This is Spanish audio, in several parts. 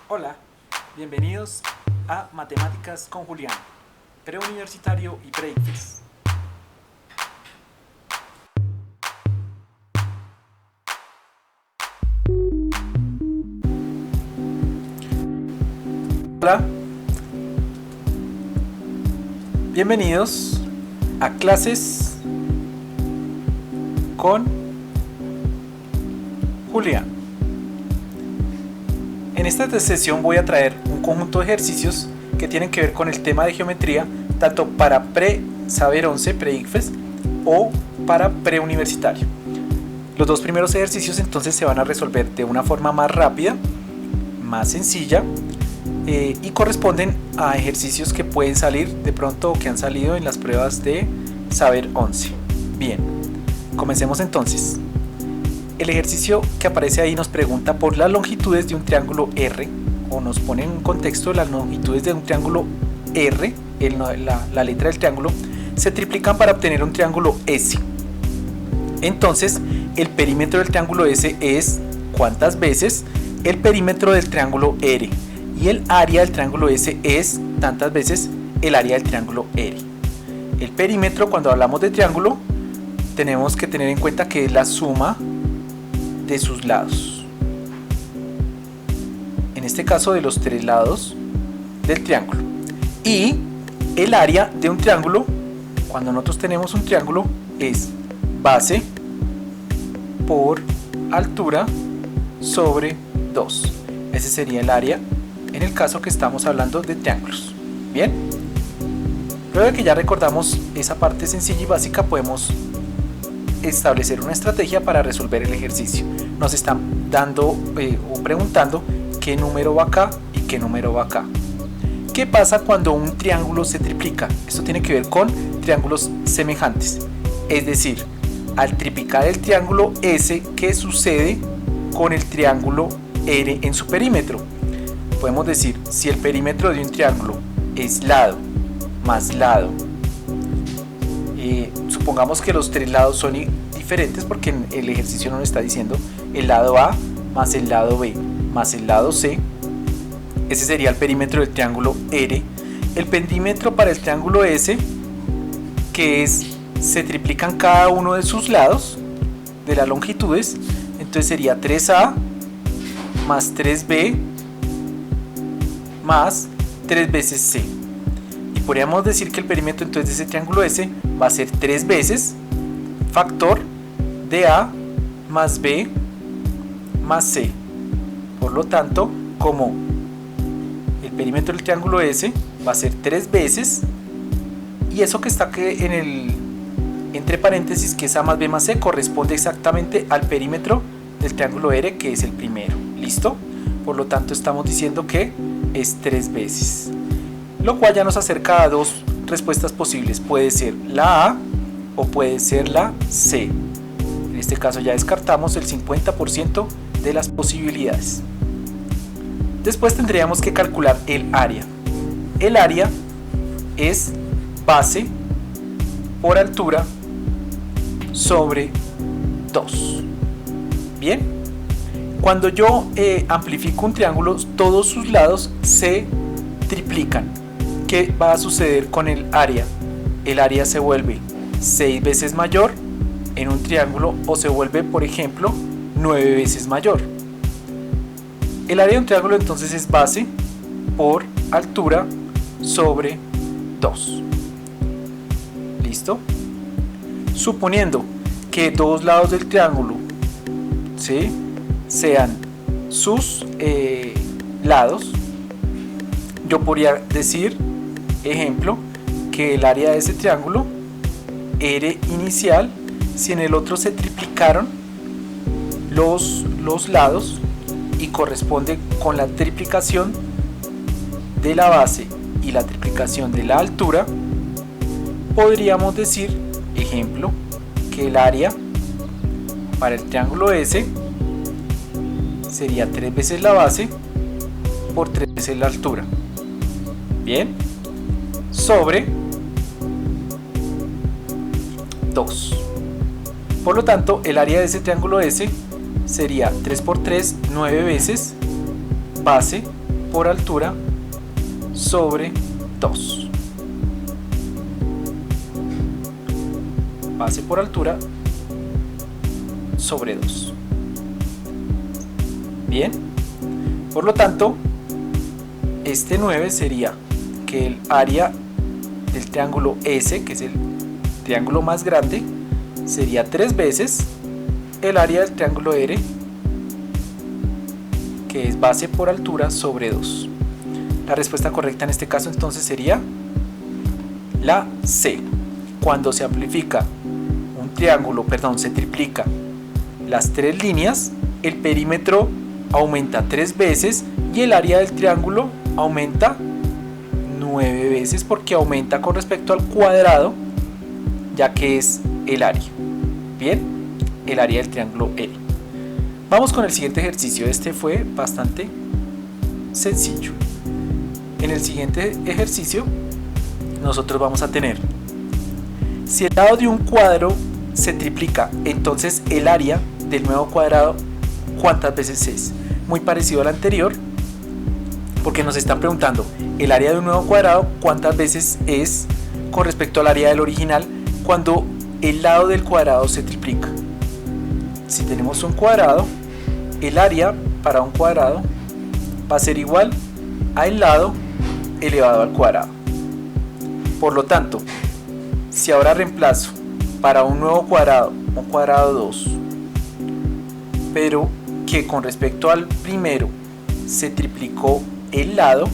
Hola, bienvenidos a Matemáticas con Julián, preuniversitario y pre-ICFES. Hola, bienvenidos a clases con Julián. En esta sesión voy a traer un conjunto de ejercicios que tienen que ver con el tema de geometría, tanto para pre-saber 11, pre-ICFES, o para preuniversitario. Los dos primeros ejercicios entonces se van a resolver de una forma más rápida, más sencilla, y corresponden a ejercicios que pueden salir de pronto o que han salido en las pruebas de saber 11. Bien, comencemos entonces. El ejercicio que aparece ahí nos pregunta por las longitudes de un triángulo R, o nos pone en un contexto las longitudes de un triángulo R, la letra del triángulo, se triplican para obtener un triángulo S. Entonces, el perímetro del triángulo S es ¿cuántas veces? El perímetro del triángulo R. Y el área del triángulo S es tantas veces el área del triángulo R. El perímetro, cuando hablamos de triángulo, tenemos que tener en cuenta que es la suma de sus lados. En este caso, de los tres lados del triángulo. Y el área de un triángulo, cuando nosotros tenemos un triángulo, es base por altura sobre 2. Ese sería el área en el caso que estamos hablando de triángulos. Bien, luego de que ya recordamos esa parte sencilla y básica, podemos establecer una estrategia para resolver el ejercicio. Nos están dando o preguntando qué número va acá y qué número va acá. ¿Qué pasa cuando un triángulo se triplica? Esto tiene que ver con triángulos semejantes. Es decir, al triplicar el triángulo S, ¿qué sucede con el triángulo R en su perímetro? Podemos decir, si el perímetro de un triángulo es lado más lado, supongamos que los tres lados son diferentes, porque en el ejercicio no nos está diciendo el lado A más el lado B más el lado C. Ese sería el perímetro del triángulo R. El perímetro para el triángulo S, que es, se triplican cada uno de sus lados de las longitudes, entonces sería 3A más 3B más 3 veces C. Y podríamos decir que el perímetro entonces de ese triángulo S va a ser 3 veces factor de A más B más C. Por lo tanto, como el perímetro del triángulo S va a ser 3 veces, y eso que está entre paréntesis, que es A más B más C, corresponde exactamente al perímetro del triángulo R, que es el primero. ¿Listo? Por lo tanto, estamos diciendo que es 3 veces, lo cual ya nos acerca a dos respuestas posibles. Puede ser la A o puede ser la C. En este caso ya descartamos el 50% de las posibilidades. Después tendríamos que calcular el área. El área es base por altura sobre 2. Bien, cuando yo amplifico un triángulo, todos sus lados se triplican. ¿Qué va a suceder con el área? El área se vuelve 6 veces mayor en un triángulo, o se vuelve, por ejemplo, 9 veces mayor. El área de un triángulo entonces es base por altura sobre 2. ¿Listo? Suponiendo que dos lados del triángulo, ¿sí?, sean sus lados, yo podría decir, ejemplo, que el área de ese triángulo, R inicial, si en el otro se triplicaron los lados y corresponde con la triplicación de la base y la triplicación de la altura, podríamos decir, ejemplo, que el área para el triángulo S sería 3 veces la base por 3 veces la altura. Bien, sobre 2. Por lo tanto, el área de ese triángulo S sería 3 por 3, 9 veces base por altura sobre 2. Base por altura sobre 2. Bien, por lo tanto, este 9 sería que el área del triángulo S, que es el triángulo más grande, sería 3 veces el área del triángulo R, que es base por altura sobre 2. La respuesta correcta en este caso entonces sería la C. Cuando se amplifica un triángulo, se triplica las 3 líneas, el perímetro aumenta 3 veces y el área del triángulo aumenta 9 veces, porque aumenta con respecto al cuadrado, ya que es el área. Bien, el área del triángulo R. Vamos con el siguiente ejercicio. Este fue bastante sencillo. En el siguiente ejercicio nosotros vamos a tener, si el lado de un cuadro se triplica, entonces el área del nuevo cuadrado, ¿cuántas veces es? Muy parecido al anterior, porque nos están preguntando el área de un nuevo cuadrado, ¿cuántas veces es con respecto al área del original cuando el lado del cuadrado se triplica? Si tenemos un cuadrado, el área para un cuadrado va a ser igual al lado elevado al cuadrado. Por lo tanto, si ahora reemplazo para un nuevo cuadrado, un cuadrado 2, pero que con respecto al primero se triplicó el lado,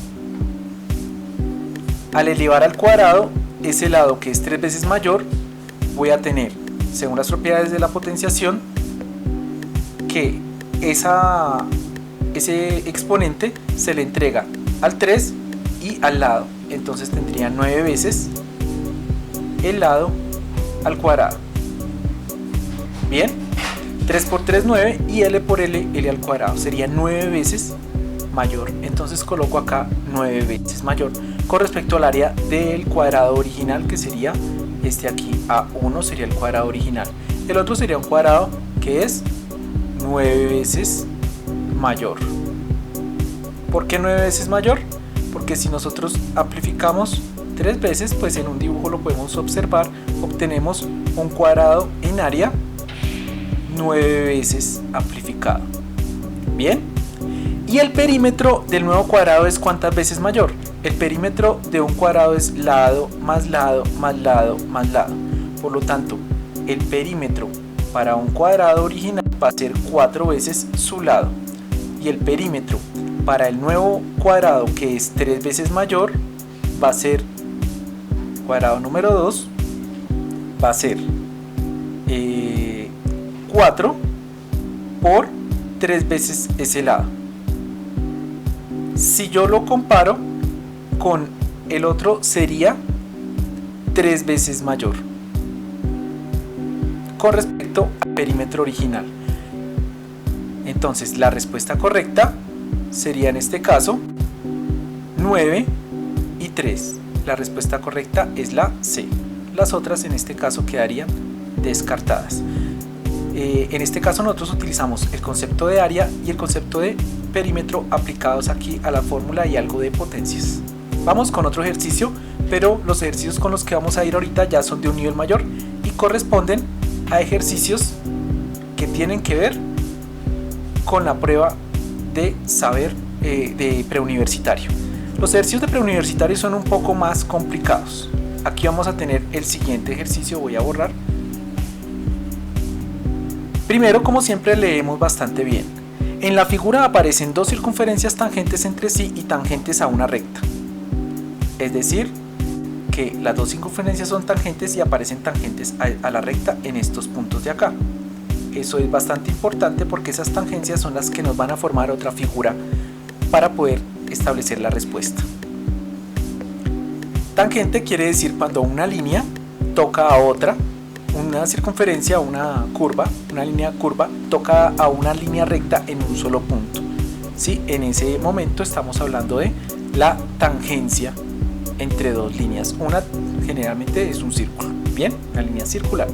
al elevar al cuadrado ese lado que es 3 veces mayor, voy a tener, según las propiedades de la potenciación, que ese exponente se le entrega al 3 y al lado, entonces tendría 9 veces el lado al cuadrado. Bien, 3 por 3 9 y L por L, L al cuadrado, sería 9 veces mayor. Entonces coloco acá 9 veces mayor con respecto al área del cuadrado original, que sería este aquí, A1 sería el cuadrado original. El otro sería un cuadrado que es 9 veces mayor. ¿Por qué 9 veces mayor? Porque si nosotros amplificamos 3 veces, pues en un dibujo lo podemos observar, obtenemos un cuadrado en área 9 veces amplificado. Bien, y el perímetro del nuevo cuadrado es ¿cuántas veces mayor? El perímetro de un cuadrado es lado más lado más lado más lado. Por lo tanto, el perímetro para un cuadrado original va a ser 4 veces su lado, y el perímetro para el nuevo cuadrado, que es 3 veces mayor, va a ser cuadrado número 2, va a ser 4 por 3 veces ese lado. Si yo lo comparo con el otro, sería 3 veces mayor con respecto al perímetro original. Entonces la respuesta correcta sería en este caso 9 y 3. La respuesta correcta es la C. Las otras en este caso quedarían descartadas. En este caso nosotros utilizamos el concepto de área y el concepto de perímetro aplicados aquí a la fórmula y algo de potencias. Vamos con otro ejercicio, pero los ejercicios con los que vamos a ir ahorita ya son de un nivel mayor y corresponden a ejercicios que tienen que ver con la prueba de saber de preuniversitario. Los ejercicios de preuniversitario son un poco más complicados. Aquí vamos a tener el siguiente ejercicio, voy a borrar. Primero, como siempre, leemos bastante bien. En la figura aparecen dos circunferencias tangentes entre sí y tangentes a una recta. Es decir, que las dos circunferencias son tangentes y aparecen tangentes a la recta en estos puntos de acá. Eso es bastante importante porque esas tangencias son las que nos van a formar otra figura para poder establecer la respuesta. Tangente quiere decir cuando una línea toca a otra, una circunferencia, una curva, una línea curva toca a una línea recta en un solo punto. ¿Sí? En ese momento estamos hablando de la tangencia entre dos líneas. Una generalmente es un círculo, bien, una línea circular.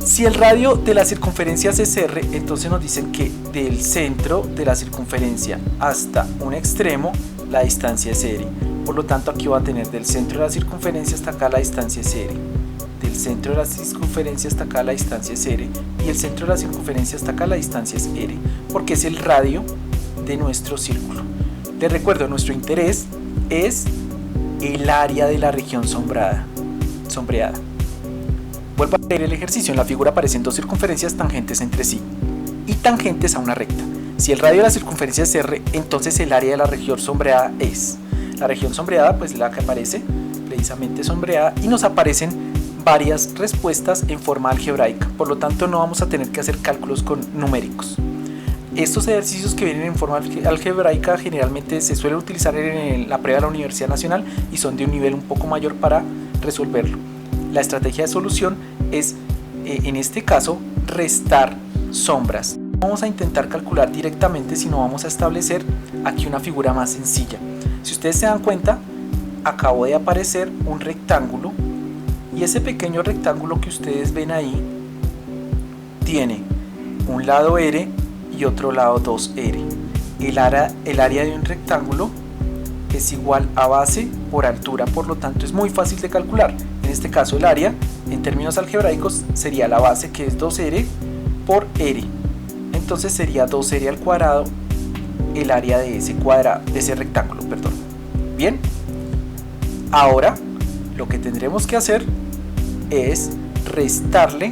Si el radio de la circunferencia es r, entonces nos dicen que del centro de la circunferencia hasta un extremo la distancia es r. Por lo tanto, aquí va a tener del centro de la circunferencia hasta acá la distancia es r. Del centro de la circunferencia hasta acá la distancia es r. Y el centro de la circunferencia hasta acá la distancia es r. Porque es el radio de nuestro círculo. Les recuerdo, nuestro interés es el área de la región sombreada. Vuelvo a leer el ejercicio. En la figura aparecen dos circunferencias tangentes entre sí y tangentes a una recta. Si el radio de la circunferencia es r, entonces el área de la región sombreada es. La región sombreada, pues la que aparece precisamente sombreada, y nos aparecen varias respuestas en forma algebraica. Por lo tanto, no vamos a tener que hacer cálculos con numéricos. Estos ejercicios que vienen en forma algebraica generalmente se suelen utilizar en la prueba de la Universidad Nacional y son de un nivel un poco mayor para resolverlo. La estrategia de solución es, en este caso, restar sombras. No vamos a intentar calcular directamente, sino vamos a establecer aquí una figura más sencilla. Si ustedes se dan cuenta, acabó de aparecer un rectángulo y ese pequeño rectángulo que ustedes ven ahí tiene un lado r y otro lado 2r. El área de un rectángulo es igual a base por altura, por lo tanto es muy fácil de calcular. En este caso el área, en términos algebraicos, sería la base, que es 2r por r. Entonces sería 2r al cuadrado el área de ese rectángulo, perdón. Bien, ahora lo que tendremos que hacer es restarle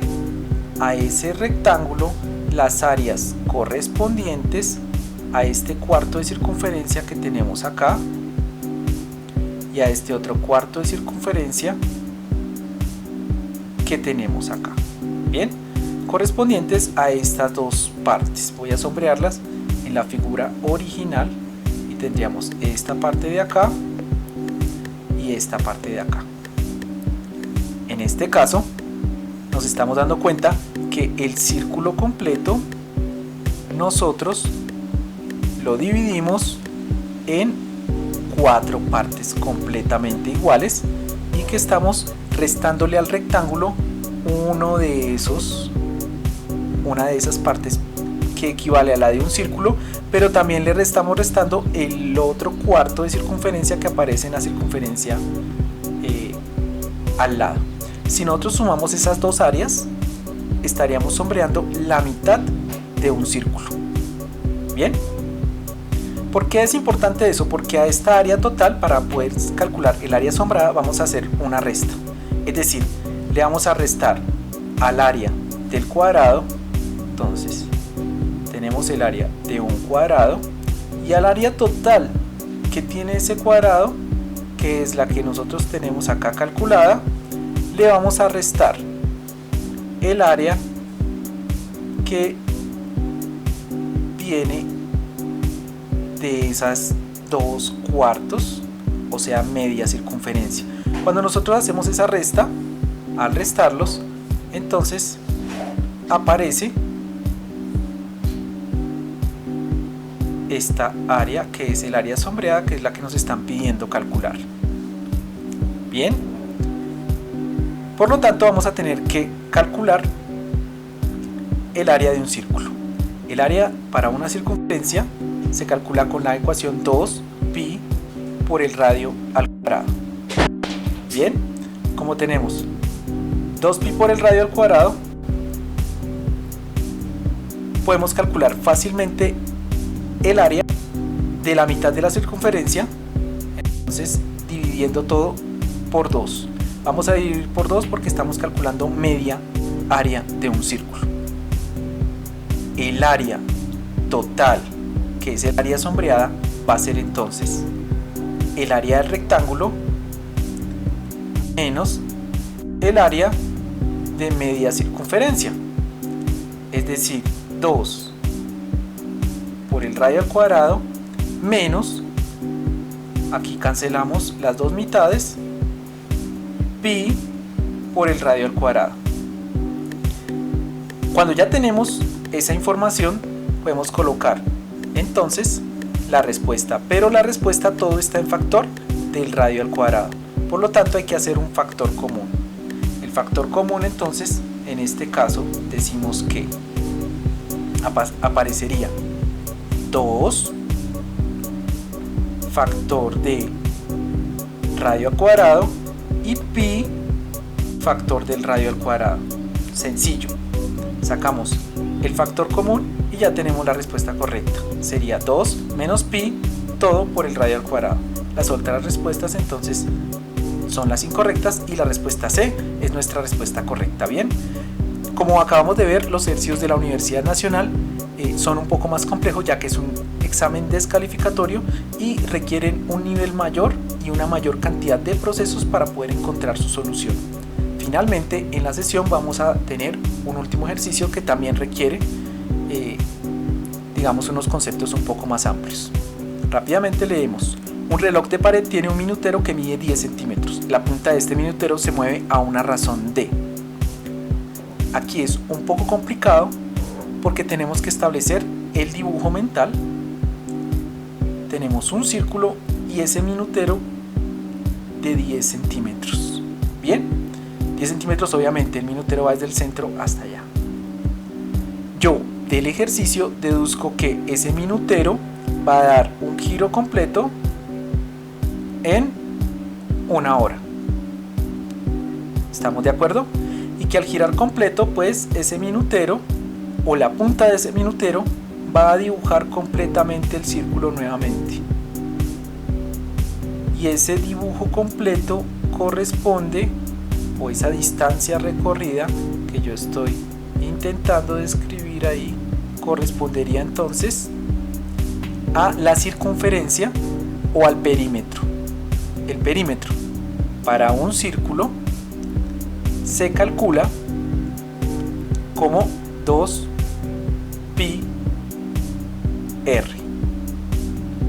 a ese rectángulo las áreas correspondientes a este cuarto de circunferencia que tenemos acá y a este otro cuarto de circunferencia que tenemos acá. Bien, correspondientes a estas dos partes. Voy a sombrearlas en la figura original y tendríamos esta parte de acá y esta parte de acá. En este caso nos estamos dando cuenta que el círculo completo nosotros lo dividimos en 4 partes completamente iguales y que estamos restándole al rectángulo una de esas partes que equivale a la de un círculo, pero también le estamos restando el otro cuarto de circunferencia que aparece en la circunferencia al lado. Si nosotros sumamos esas dos áreas, estaríamos sombreando la mitad de un círculo. Bien, ¿por qué es importante eso? Porque a esta área total, para poder calcular el área sombreada, vamos a hacer una resta. Es decir, le vamos a restar al área del cuadrado. Entonces tenemos el área de un cuadrado y al área total que tiene ese cuadrado, que es la que nosotros tenemos acá calculada, le vamos a restar el área que viene de esas 2 cuartos, o sea, media circunferencia. Cuando nosotros hacemos esa resta, al restarlos, entonces aparece esta área, que es el área sombreada, que es la que nos están pidiendo calcular. Bien, por lo tanto vamos a tener que calcular el área de un círculo. El área para una circunferencia se calcula con la ecuación 2pi por el radio al cuadrado. Bien, como tenemos 2pi por el radio al cuadrado, podemos calcular fácilmente el área de la mitad de la circunferencia. Entonces, dividiendo todo por 2. Vamos a dividir por 2 porque estamos calculando media área de un círculo. El área total, que es el área sombreada, va a ser entonces el área del rectángulo menos el área de media circunferencia, es decir, 2 por el radio al cuadrado menos, aquí cancelamos las dos mitades, pi por el radio al cuadrado. Cuando ya tenemos esa información, podemos colocar entonces la respuesta, pero la respuesta todo está en factor del radio al cuadrado, por lo tanto hay que hacer un factor común. El factor común entonces en este caso decimos que aparecería 2 factor de radio al cuadrado y pi factor del radio al cuadrado. Sencillo. Sacamos el factor común y ya tenemos la respuesta correcta. Sería 2 menos pi todo por el radio al cuadrado. Las otras respuestas entonces son las incorrectas y la respuesta C es nuestra respuesta correcta. Bien, como acabamos de ver, los ejercicios de la Universidad Nacional son un poco más complejos, ya que es un examen descalificatorio y requieren un nivel mayor y una mayor cantidad de procesos para poder encontrar su solución. Finalmente, en la sesión vamos a tener un último ejercicio que también requiere digamos unos conceptos un poco más amplios. Rápidamente leemos. Un reloj de pared tiene un minutero que mide 10 centímetros. La punta de este minutero se mueve a una razón de. Aquí es un poco complicado porque tenemos que establecer el dibujo mental. Tenemos un círculo y ese minutero de 10 centímetros. Bien, 10 centímetros obviamente, el minutero va desde el centro hasta allá. Yo del ejercicio deduzco que ese minutero va a dar un giro completo en 1 hora. ¿Estamos de acuerdo? Y que al girar completo, pues ese minutero o la punta de ese minutero va a dibujar completamente el círculo nuevamente. Y ese dibujo completo corresponde, o esa distancia recorrida que yo estoy intentando describir ahí, correspondería entonces a la circunferencia o al perímetro. El perímetro para un círculo se calcula como 2pi r.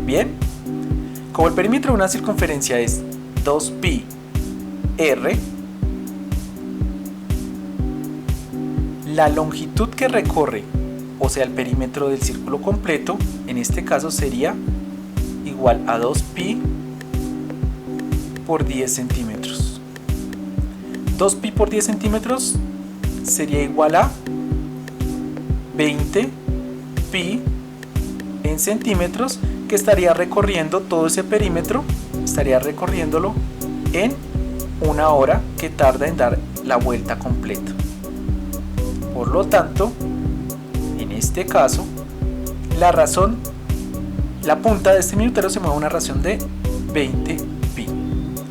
Bien, como el perímetro de una circunferencia es 2pi r, la longitud que recorre, o sea el perímetro del círculo completo, en este caso sería igual a 2pi por 10 centímetros. 2pi por 10 centímetros sería igual a 20 pi en centímetros, que estaría recorriendo todo ese perímetro, estaría recorriéndolo en 1 hora que tarda en dar la vuelta completa. Por lo tanto, en este caso, la punta de este minutero se mueve a una razón de 20 pi.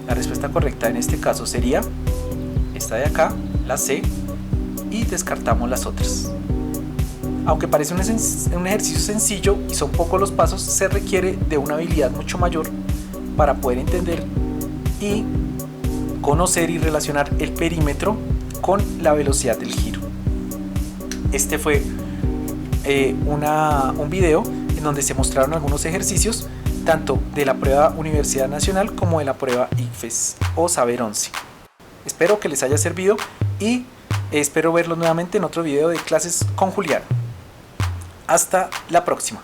La respuesta correcta en este caso sería esta de acá, la C, y descartamos las otras. Aunque parece un ejercicio sencillo y son pocos los pasos, se requiere de una habilidad mucho mayor para poder entender y conocer y relacionar el perímetro con la velocidad del giro. Este fue un video en donde se mostraron algunos ejercicios tanto de la prueba Universidad Nacional como de la prueba ICFES o Saber 11. Espero que les haya servido y espero verlos nuevamente en otro video de clases con Julián. Hasta la próxima.